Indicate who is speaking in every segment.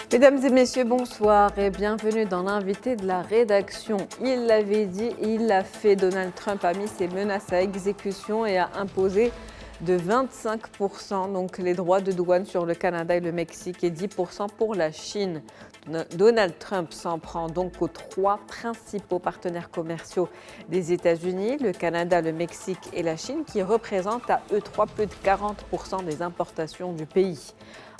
Speaker 1: Mesdames et messieurs, bonsoir et bienvenue dans l'invité de la rédaction. Il l'avait dit, il l'a fait. Donald Trump a mis ses menaces à exécution et a imposé de 25% donc les droits de douane sur le Canada et le Mexique et 10% pour la Chine. Donald Trump s'en prend donc aux trois principaux partenaires commerciaux des États-Unis, le Canada, le Mexique et la Chine, qui représentent à eux trois plus de 40% des importations du pays.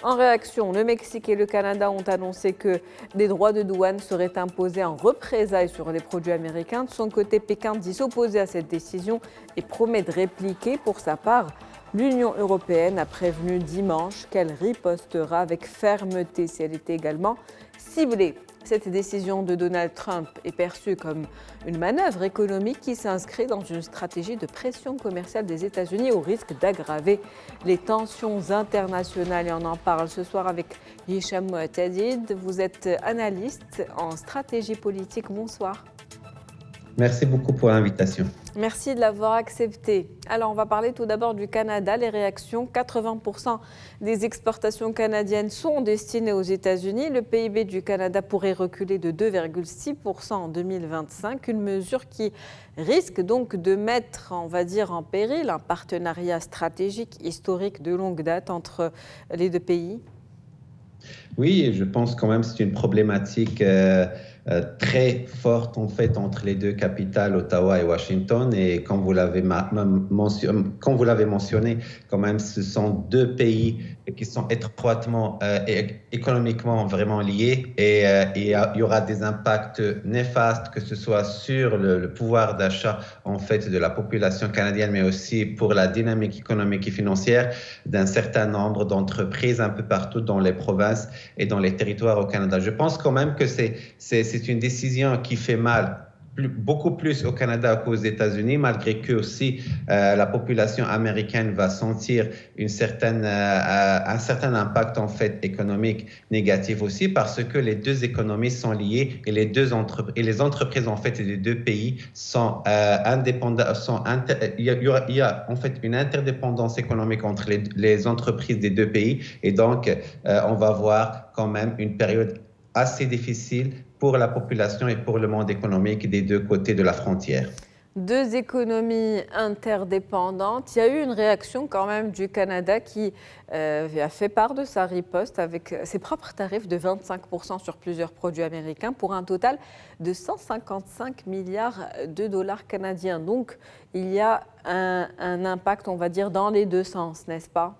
Speaker 1: En réaction, le Mexique et le Canada ont annoncé que des droits de douane seraient imposés en représailles sur les produits américains. De son côté, Pékin dit s'opposer à cette décision et promet de répliquer. Pour sa part, l'Union européenne a prévenu dimanche qu'elle ripostera avec fermeté si elle était également ciblée. Cette décision de Donald Trump est perçue comme une manœuvre économique qui s'inscrit dans une stratégie de pression commerciale des États-Unis au risque d'aggraver les tensions internationales. Et on en parle ce soir avec Hicham Mouatadid. Vous êtes analyste en stratégie politique. Bonsoir.
Speaker 2: Merci beaucoup pour l'invitation.
Speaker 1: Merci de l'avoir accepté. Alors, on va parler tout d'abord du Canada. Les réactions, 80% des exportations canadiennes sont destinées aux États-Unis. Le PIB du Canada pourrait reculer de 2,6% en 2025, une mesure qui risque donc de mettre, on va dire, en péril un partenariat stratégique historique de longue date entre les deux pays.
Speaker 2: Oui, je pense quand même que c'est une problématique très forte en fait entre les deux capitales, Ottawa et Washington. Et comme vous l'avez mentionné, quand même, ce sont deux pays qui sont étroitement économiquement vraiment liés et il y aura des impacts néfastes, que ce soit sur le pouvoir d'achat en fait de la population canadienne, mais aussi pour la dynamique économique et financière d'un certain nombre d'entreprises un peu partout dans les provinces et dans les territoires au Canada. Je pense quand même que c'est une décision qui fait mal beaucoup plus au Canada qu'aux États-Unis, malgré que aussi la population américaine va sentir un certain impact en fait économique négatif aussi, parce que les deux économies sont liées et les entreprises en fait des deux pays sont indépendantes. Il y a en fait une interdépendance économique entre les entreprises des deux pays, et donc on va voir quand même une période assez difficile pour la population et pour le monde économique des deux côtés de la frontière.
Speaker 1: Deux économies interdépendantes. Il y a eu une réaction quand même du Canada qui a fait part de sa riposte avec ses propres tarifs de 25% sur plusieurs produits américains pour un total de 155 milliards de dollars canadiens. Donc il y a un impact, on va dire, dans les deux sens, n'est-ce pas ?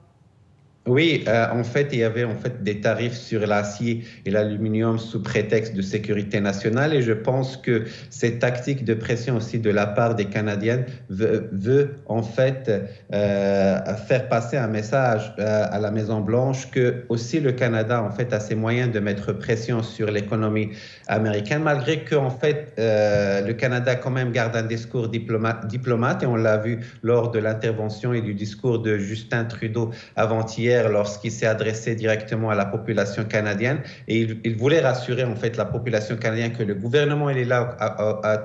Speaker 2: Oui, en fait, il y avait des tarifs sur l'acier et l'aluminium sous prétexte de sécurité nationale, et je pense que cette tactique de pression aussi de la part des Canadiens veut en fait faire passer un message à la Maison-Blanche que aussi le Canada en fait a ses moyens de mettre pression sur l'économie américaine, malgré que en fait le Canada quand même garde un discours diplomate, et on l'a vu lors de l'intervention et du discours de Justin Trudeau avant-hier, lorsqu'il s'est adressé directement à la population canadienne, et il voulait rassurer en fait la population canadienne que le gouvernement il est là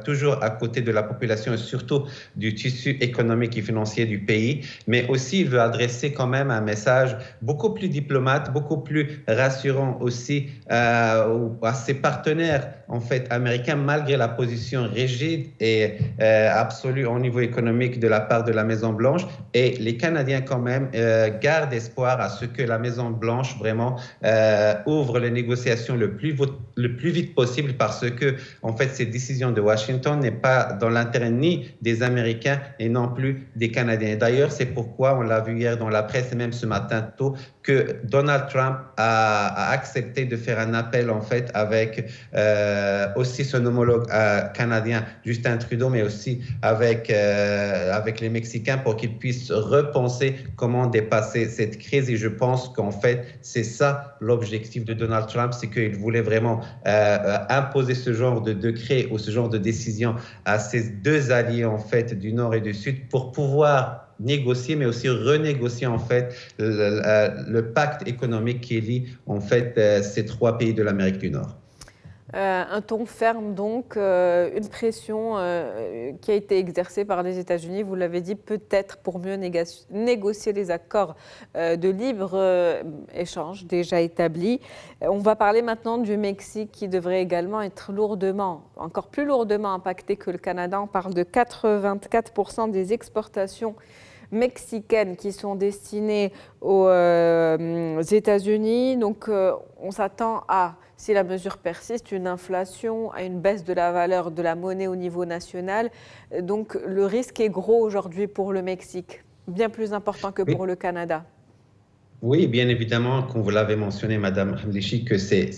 Speaker 2: toujours à côté de la population et surtout du tissu économique et financier du pays, mais aussi il veut adresser quand même un message beaucoup plus diplomate, beaucoup plus rassurant aussi à ses partenaires en fait américains, malgré la position rigide et absolue au niveau économique de la part de la Maison-Blanche. Et les Canadiens quand même gardent espoir à ce que la Maison-Blanche vraiment ouvre les négociations le plus vite possible, parce que en fait cette décision de Washington n'est pas dans l'intérêt ni des Américains et non plus des Canadiens. D'ailleurs, c'est pourquoi on l'a vu hier dans la presse et même ce matin tôt que Donald Trump a accepté de faire un appel en fait avec aussi son homologue canadien Justin Trudeau, mais aussi avec les Mexicains, pour qu'ils puissent repenser comment dépasser cette crise. Et je pense qu'en fait, c'est ça l'objectif de Donald Trump, c'est qu'il voulait vraiment imposer ce genre de décret ou ce genre de décision à ses deux alliés en fait du Nord et du Sud, pour pouvoir négocier, mais aussi renégocier en fait le pacte économique qui lie en fait ces trois pays de l'Amérique du Nord.
Speaker 1: Un ton ferme donc, une pression qui a été exercée par les États-Unis, vous l'avez dit, peut-être pour mieux négocier les accords de libre-échange déjà établis. On va parler maintenant du Mexique qui devrait également être encore plus lourdement impacté que le Canada. On parle de 84% des exportations mexicaines qui sont destinées aux États-Unis. Donc on s'attend à, si la mesure persiste, une inflation, à une baisse de la valeur de la monnaie au niveau national. Donc le risque est gros aujourd'hui pour le Mexique, bien plus important que pour le Canada.
Speaker 2: Oui, bien évidemment, comme vous l'avez mentionné, Madame Hamlichi, que c'est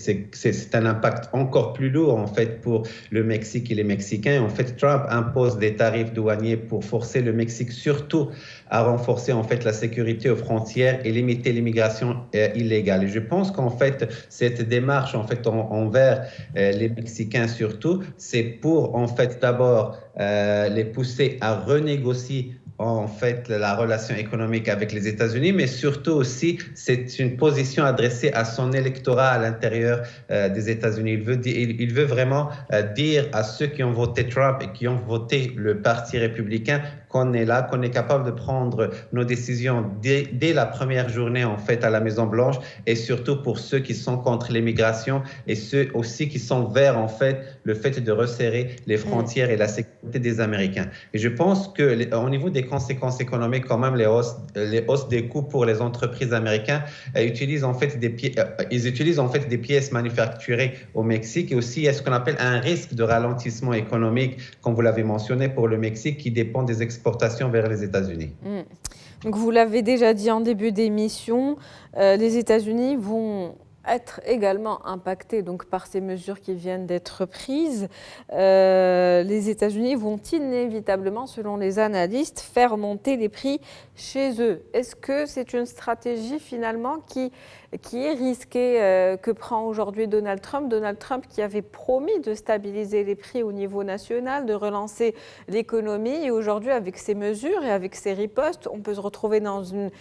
Speaker 2: un impact encore plus lourd en fait pour le Mexique et les Mexicains. En fait, Trump impose des tarifs douaniers pour forcer le Mexique surtout à renforcer en fait la sécurité aux frontières et limiter l'immigration illégale. Et je pense qu'en fait cette démarche en fait envers les Mexicains surtout, c'est pour en fait d'abord les pousser à renégocier en fait la relation économique avec les États-Unis, mais surtout aussi c'est une position adressée à son électorat à l'intérieur des États-Unis. Il veut vraiment dire à ceux qui ont voté Trump et qui ont voté le Parti républicain qu'on est là, qu'on est capable de prendre nos décisions dès la première journée en fait à la Maison-Blanche, et surtout pour ceux qui sont contre l'immigration et ceux aussi qui sont vers en fait le fait de resserrer les frontières et la sécurité des Américains. Et je pense que au niveau des conséquences économiques, quand même les hausses des coûts pour les entreprises américaines utilisent en fait ils utilisent en fait des pièces manufacturées au Mexique, et aussi ce qu'on appelle un risque de ralentissement économique, comme vous l'avez mentionné pour le Mexique, qui dépend des exportations vers les États-Unis.
Speaker 1: Donc vous l'avez déjà dit en début d'émission, les États-Unis vont être également impactés donc, par ces mesures qui viennent d'être prises. Les États-Unis vont inévitablement, selon les analystes, faire monter les prix chez eux. Est-ce que c'est une stratégie finalement qui est risquée que prend aujourd'hui Donald Trump? Donald Trump qui avait promis de stabiliser les prix au niveau national, de relancer l'économie, et aujourd'hui avec ces mesures et avec ces ripostes, on peut se retrouver dans une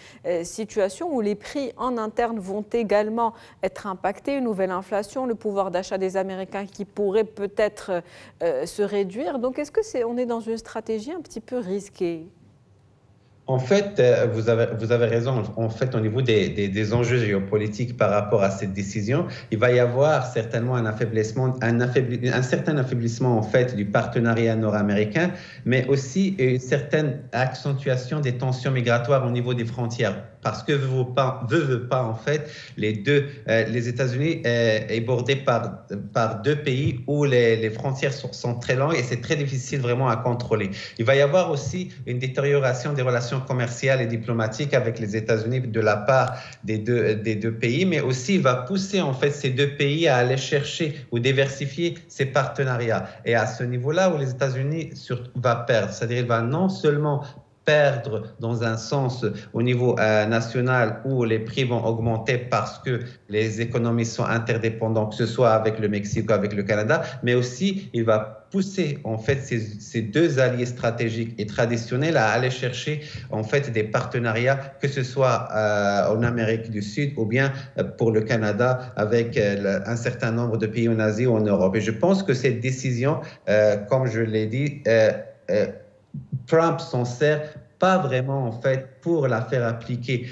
Speaker 1: situation où les prix en interne vont également être impactés, une nouvelle inflation, le pouvoir d'achat des Américains qui pourrait peut-être se réduire. Donc est-ce qu'on est dans une stratégie un petit peu risquée?
Speaker 2: En fait, vous avez raison. En fait, au niveau des enjeux géopolitiques par rapport à cette décision, il va y avoir certainement un certain affaiblissement en fait du partenariat nord-américain, mais aussi une certaine accentuation des tensions migratoires au niveau des frontières. Parce que veut pas en fait, les États-Unis est bordé par deux pays où les frontières sont très longues et c'est très difficile vraiment à contrôler. Il va y avoir aussi une détérioration des relations commerciales et diplomatiques avec les États-Unis de la part des deux pays, mais aussi il va pousser en fait ces deux pays à aller chercher ou diversifier ces partenariats. Et à ce niveau-là où les États-Unis va perdre, c'est-à-dire il va non seulement perdre dans un sens au niveau national où les prix vont augmenter parce que les économies sont interdépendantes, que ce soit avec le Mexique ou avec le Canada, mais aussi il va pousser en fait ces deux alliés stratégiques et traditionnels à aller chercher en fait des partenariats, que ce soit en Amérique du Sud ou bien pour le Canada avec un certain nombre de pays en Asie ou en Europe. Et je pense que cette décision, comme je l'ai dit, Trump s'en sert pas vraiment en fait pour la faire appliquer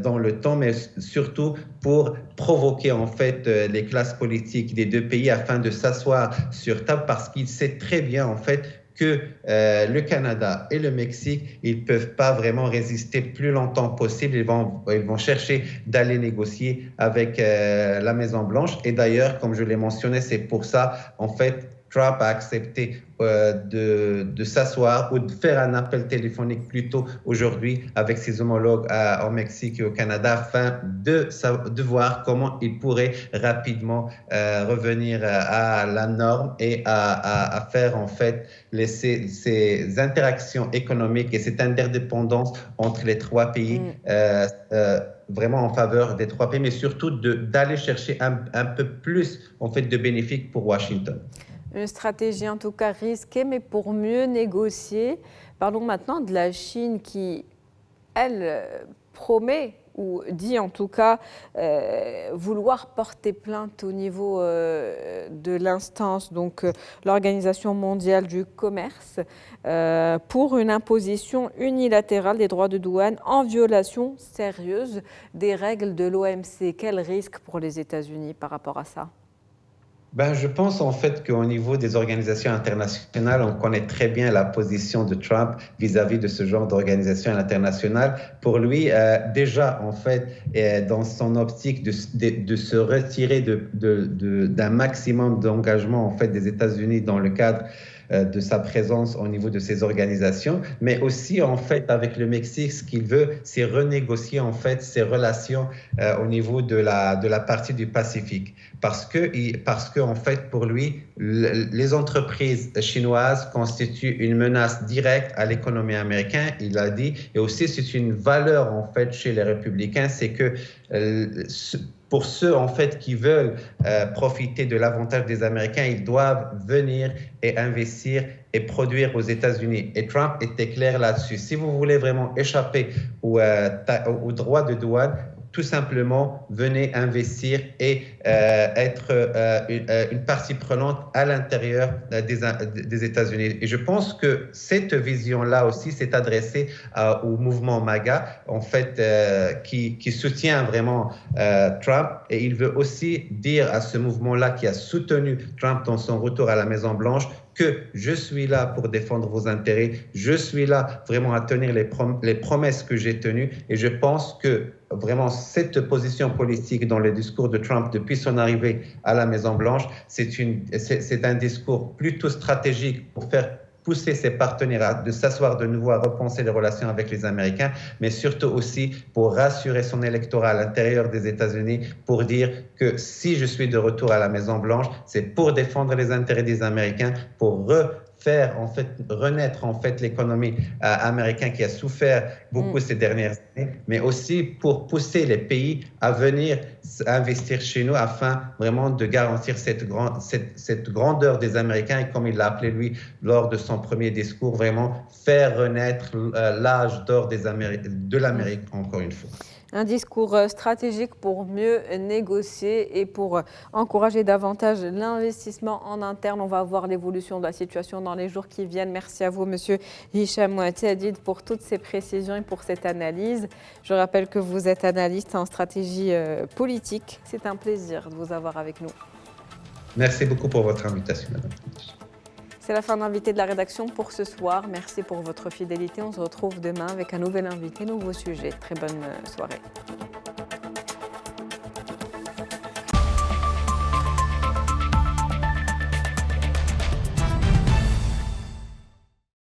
Speaker 2: dans le temps, mais surtout pour provoquer en fait les classes politiques des deux pays afin de s'asseoir sur table, parce qu'il sait très bien en fait que le Canada et le Mexique, ils ne peuvent pas vraiment résister plus longtemps possible. Ils vont chercher d'aller négocier avec la Maison-Blanche. Et d'ailleurs, comme je l'ai mentionné, c'est pour ça en fait Trump a accepté de s'asseoir ou de faire un appel téléphonique plutôt aujourd'hui avec ses homologues au Mexique et au Canada afin de voir comment il pourrait rapidement revenir à la norme et à faire en fait ces interactions économiques et cette interdépendance entre les trois pays vraiment en faveur des trois pays, mais surtout d'aller chercher un peu plus en fait de bénéfices pour Washington.
Speaker 1: Une stratégie en tout cas risquée, mais pour mieux négocier. Parlons maintenant de la Chine qui, elle, promet ou dit en tout cas vouloir porter plainte au niveau de l'instance, donc l'Organisation mondiale du commerce, pour une imposition unilatérale des droits de douane en violation sérieuse des règles de l'OMC. Quel risque pour les États-Unis par rapport à ça?
Speaker 2: Je pense en fait qu'au niveau des organisations internationales, on connaît très bien la position de Trump vis-à-vis de ce genre d'organisation internationale. Pour lui, déjà en fait, dans son optique de se retirer d'un maximum d'engagement en fait des États-Unis dans le cadre de sa présence au niveau de ces organisations, mais aussi en fait avec le Mexique, ce qu'il veut, c'est renégocier en fait ses relations au niveau de la partie du Pacifique, parce que en fait pour lui, les entreprises chinoises constituent une menace directe à l'économie américaine, il l'a dit, et aussi c'est une valeur en fait chez les républicains, c'est que pour ceux en fait qui veulent profiter de l'avantage des Américains, ils doivent venir et investir et produire aux États-Unis. Et Trump était clair là-dessus. Si vous voulez vraiment échapper aux droits de douane, tout simplement, venez investir et être une partie prenante à l'intérieur des États-Unis. Et je pense que cette vision-là aussi s'est adressée au mouvement MAGA, en fait, qui soutient vraiment Trump. Et il veut aussi dire à ce mouvement-là qui a soutenu Trump dans son retour à la Maison-Blanche que je suis là pour défendre vos intérêts, je suis là vraiment à tenir les promesses que j'ai tenues, et je pense que vraiment cette position politique dans le discours de Trump depuis son arrivée à la Maison-Blanche, c'est un discours plutôt stratégique pour faire pousser ses partenaires de s'asseoir de nouveau à repenser les relations avec les Américains, mais surtout aussi pour rassurer son électorat à l'intérieur des États-Unis, pour dire que si je suis de retour à la Maison-Blanche, c'est pour défendre les intérêts des Américains, pour faire en fait renaître en fait l'économie américaine qui a souffert beaucoup ces dernières années, mais aussi pour pousser les pays à venir investir chez nous afin vraiment de garantir cette grandeur des Américains, et comme il l'a appelé lui lors de son premier discours, vraiment faire renaître l'âge d'or de l'Amérique encore une fois.
Speaker 1: Un discours stratégique pour mieux négocier et pour encourager davantage l'investissement en interne. On va voir l'évolution de la situation dans les jours qui viennent. Merci à vous, Monsieur Hicham Tiadid, pour toutes ces précisions et pour cette analyse. Je rappelle que vous êtes analyste en stratégie politique. C'est un plaisir de vous avoir avec nous.
Speaker 2: Merci beaucoup pour votre invitation, Madame.
Speaker 1: C'est la fin d'invité de la rédaction pour ce soir. Merci pour votre fidélité. On se retrouve demain avec un nouvel invité, nouveau sujet. Très bonne soirée.